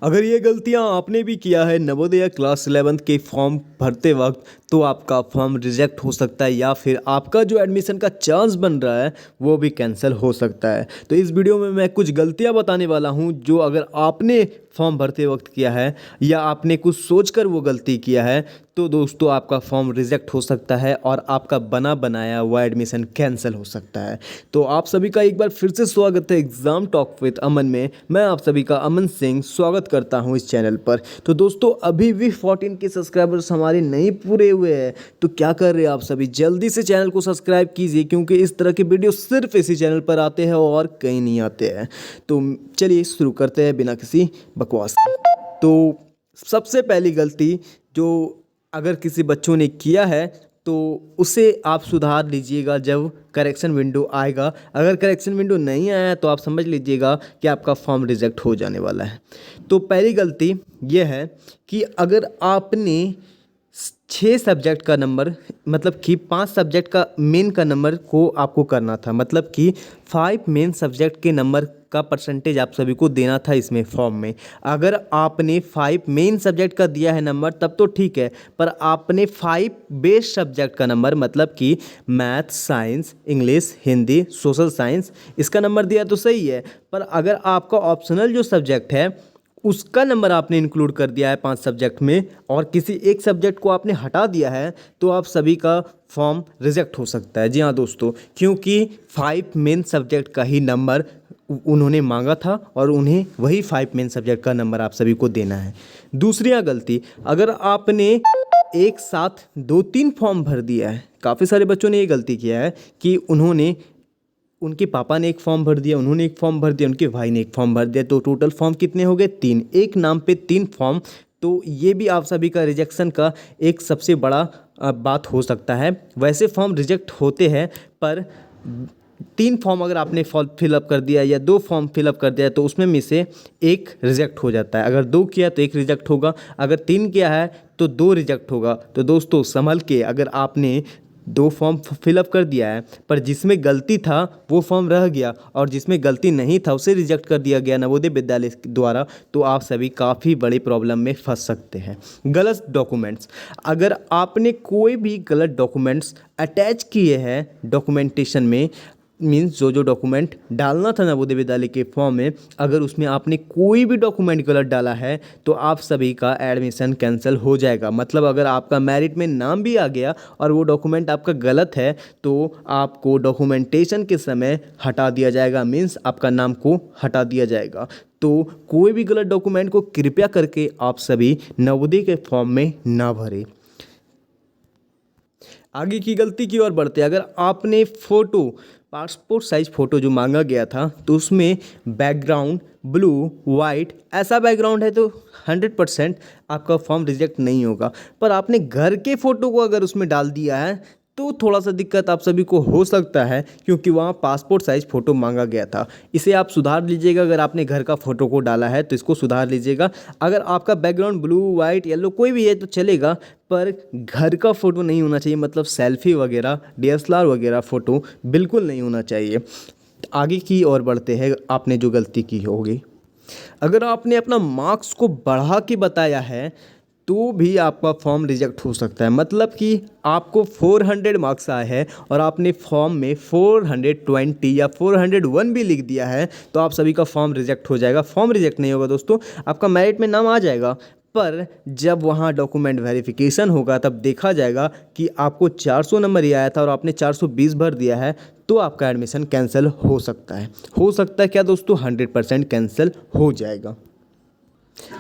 अगर ये गलतियाँ आपने भी किया है नवोदय क्लास 11th के फॉर्म भरते वक्त, तो आपका फॉर्म रिजेक्ट हो सकता है या फिर आपका जो एडमिशन का चांस बन रहा है वो भी कैंसिल हो सकता है। तो इस वीडियो में मैं कुछ गलतियां बताने वाला हूं जो अगर आपने फॉर्म भरते वक्त किया है या आपने कुछ सोचकर वो गलती किया है तो दोस्तों आपका फॉर्म रिजेक्ट हो सकता है और आपका बना बनाया हुआ एडमिशन कैंसिल हो सकता है। तो आप सभी का एक बार फिर से स्वागत है एग्ज़ाम टॉक विद अमन में। मैं आप सभी का अमन सिंह स्वागत करता हूं इस चैनल पर। तो दोस्तों अभी भी 14 के सब्सक्राइबर्स हमारे नहीं पूरे हुए हैं, तो क्या कर रहे हैं आप सभी, जल्दी से चैनल को सब्सक्राइब कीजिए क्योंकि इस तरह के वीडियो सिर्फ इसी चैनल पर आते हैं और कहीं नहीं आते हैं। तो चलिए शुरू करते हैं बिना किसी बकवास के। तो सबसे पहली गलती जो अगर किसी बच्चों ने किया है तो उसे आप सुधार लीजिएगा जब करेक्शन विंडो आएगा। अगर करेक्शन विंडो नहीं आया तो आप समझ लीजिएगा कि आपका फॉर्म रिजेक्ट हो जाने वाला है। तो पहली गलती यह है कि अगर आपने 6 सब्जेक्ट का नंबर, मतलब कि 5 सब्जेक्ट का मेन का नंबर को आपको करना था, मतलब कि 5 मेन सब्जेक्ट के नंबर का परसेंटेज आप सभी को देना था इसमें फॉर्म में। अगर आपने 5 मेन सब्जेक्ट का दिया है नंबर तब तो ठीक है, पर आपने 5 बेस सब्जेक्ट का नंबर, मतलब कि math, science, English, Hindi, social science, इसका नंबर दिया तो सही है, पर अगर आपका ऑप्शनल जो सब्जेक्ट है उसका नंबर आपने इंक्लूड कर दिया है 5 सब्जेक्ट में और किसी एक सब्जेक्ट को आपने हटा दिया है तो आप सभी का फॉर्म रिजेक्ट हो सकता है। जी हाँ दोस्तों, क्योंकि 5 मेन सब्जेक्ट का ही नंबर उन्होंने मांगा था और उन्हें वही 5 मेन सब्जेक्ट का नंबर आप सभी को देना है। दूसरी गलती, अगर आपने एक साथ 2-3 फॉर्म भर दिया है, काफ़ी सारे बच्चों ने ये गलती किया है कि उनके पापा ने एक फॉर्म भर दिया, उन्होंने एक फॉर्म भर दिया, उनके भाई ने एक फॉर्म भर दिया, तो टोटल फॉर्म कितने हो गए? 3। एक नाम पे 3 फॉर्म। तो ये भी आप सभी का रिजेक्शन का एक सबसे बड़ा बात हो सकता है। वैसे फॉर्म रिजेक्ट होते हैं, पर 3 फॉर्म अगर आपने फिलअप कर दिया या 2 फॉर्म फिलअप कर दिया तो उसमें में से एक रिजेक्ट हो जाता है। अगर 2 किया तो 1 रिजेक्ट होगा, अगर 3 किया है तो 2 रिजेक्ट होगा। तो दोस्तों संभल के, अगर आपने 2 फॉर्म फिलअप कर दिया है पर जिसमें गलती था वो फॉर्म रह गया और जिसमें गलती नहीं था उसे रिजेक्ट कर दिया गया नवोदय विद्यालय द्वारा, तो आप सभी काफ़ी बड़ी प्रॉब्लम में फंस सकते हैं। गलत डॉक्यूमेंट्स, अगर आपने कोई भी गलत डॉक्यूमेंट्स अटैच किए हैं डॉक्यूमेंटेशन में, मीन्स जो डॉक्यूमेंट डालना था नवोदय विद्यालय के फॉर्म में, अगर उसमें आपने कोई भी डॉक्यूमेंट गलत डाला है तो आप सभी का एडमिशन कैंसिल हो जाएगा। मतलब अगर आपका मेरिट में नाम भी आ गया और वो डॉक्यूमेंट आपका गलत है तो आपको डॉक्यूमेंटेशन के समय हटा दिया जाएगा, मीन्स आपका नाम को हटा दिया जाएगा। तो कोई भी गलत डॉक्यूमेंट को कृपया करके आप सभी नवोदय के फॉर्म में ना भरें। आगे की गलती की ओर बढ़ते, अगर आपने पासपोर्ट साइज फ़ोटो जो मांगा गया था तो उसमें बैकग्राउंड ब्लू वाइट ऐसा बैकग्राउंड है तो 100% आपका फॉर्म रिजेक्ट नहीं होगा। पर आपने घर के फ़ोटो को अगर उसमें डाल दिया है तो थोड़ा सा दिक्कत आप सभी को हो सकता है, क्योंकि वहाँ पासपोर्ट साइज़ फ़ोटो मांगा गया था। इसे आप सुधार लीजिएगा। अगर आपने घर का फ़ोटो को डाला है तो इसको सुधार लीजिएगा। अगर आपका बैकग्राउंड ब्लू वाइट येलो कोई भी है तो चलेगा, पर घर का फ़ोटो नहीं होना चाहिए, मतलब सेल्फी वगैरह DSLR वगैरह फ़ोटो बिल्कुल नहीं होना चाहिए। आगे की ओर बढ़ते हैं। आपने जो गलती की होगी, अगर आपने अपना मार्क्स को बढ़ा के बताया है तो भी आपका फॉर्म रिजेक्ट हो सकता है। मतलब कि आपको 400 मार्क्स आए हैं और आपने फॉर्म में 420 या 401 भी लिख दिया है तो आप सभी का फॉर्म रिजेक्ट हो जाएगा। फॉर्म रिजेक्ट नहीं होगा दोस्तों, आपका मेरिट में नाम आ जाएगा, पर जब वहाँ डॉक्यूमेंट वेरिफिकेशन होगा तब देखा जाएगा कि आपको 400 नंबर ही आया था और आपने 420 भर दिया है, तो आपका एडमिशन कैंसिल हो सकता है। हो सकता है क्या दोस्तों? 100% कैंसिल हो जाएगा।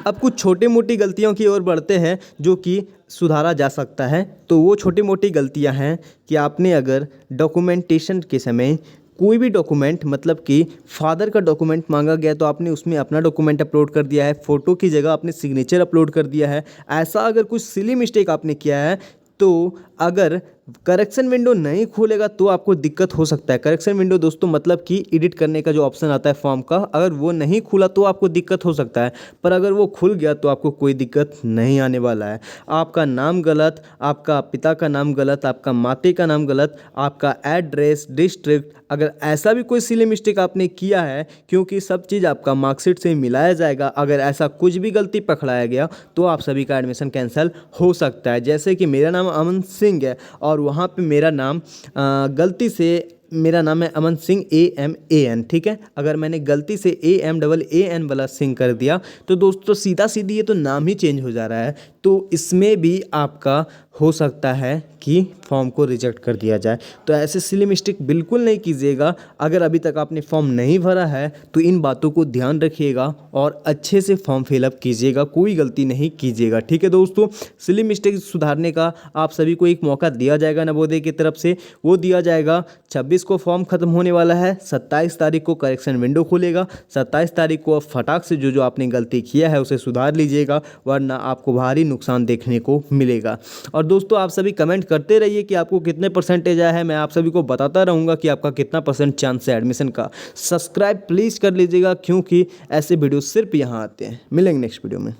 अब कुछ छोटी मोटी गलतियों की ओर बढ़ते हैं जो कि सुधारा जा सकता है। तो वो छोटी मोटी गलतियां हैं कि आपने अगर डॉक्यूमेंटेशन के समय कोई भी डॉक्यूमेंट, मतलब कि फादर का डॉक्यूमेंट मांगा गया तो आपने उसमें अपना डॉक्यूमेंट अपलोड कर दिया है, फ़ोटो की जगह आपने सिग्नेचर अपलोड कर दिया है। ऐसा अगर कुछ सिली मिस्टेक आपने किया है तो अगर करेक्शन विंडो नहीं खुलेगा तो आपको दिक्कत हो सकता है। करेक्शन विंडो दोस्तों मतलब कि एडिट करने का जो ऑप्शन आता है फॉर्म का, अगर वो नहीं खुला तो आपको दिक्कत हो सकता है, पर अगर वो खुल गया तो आपको कोई दिक्कत नहीं आने वाला है। आपका नाम गलत, आपका पिता का नाम गलत, आपका माता का नाम गलत, आपका एड्रेस, डिस्ट्रिक्ट, अगर ऐसा भी कोई सिली मिस्टेक आपने किया है, क्योंकि सब चीज़ आपका मार्कशीट से मिलाया जाएगा, अगर ऐसा कुछ भी गलती पकड़ाया गया तो आप सभी का एडमिशन कैंसिल हो सकता है। जैसे कि मेरा नाम अमन सिंह है और वहाँ पे मेरा नाम गलती से, मेरा नाम है अमन सिंह AMAN, ठीक है। अगर मैंने गलती से AMAAN वाला सिंह कर दिया तो दोस्तों सीधा सीधी ये तो नाम ही चेंज हो जा रहा है, तो इसमें भी आपका हो सकता है कि फॉर्म को रिजेक्ट कर दिया जाए। तो ऐसे सिली मिस्टेक बिल्कुल नहीं कीजिएगा। अगर अभी तक आपने फॉर्म नहीं भरा है तो इन बातों को ध्यान रखिएगा और अच्छे से फॉर्म फिलअप कीजिएगा, कोई गलती नहीं कीजिएगा, ठीक है दोस्तों। सिली मिस्टेक सुधारने का आप सभी को एक मौका दिया जाएगा नवोदय की तरफ से, वो दिया जाएगा 26 को फॉर्म खत्म होने वाला है, 27 तारीख को करेक्शन विंडो खुलेगा, 27 तारीख को फटाक से जो आपने गलती किया है उसे सुधार लीजिएगा, वरना आपको भारी नुकसान देखने को मिलेगा। और दोस्तों आप सभी कमेंट करते रहिए कि आपको कितने परसेंटेज आया है, मैं आप सभी को बताता रहूँगा कि आपका कितना % चांस है एडमिशन का। सब्सक्राइब प्लीज़ कर लीजिएगा क्योंकि ऐसे वीडियो सिर्फ यहाँ आते हैं। मिलेंगे नेक्स्ट वीडियो में।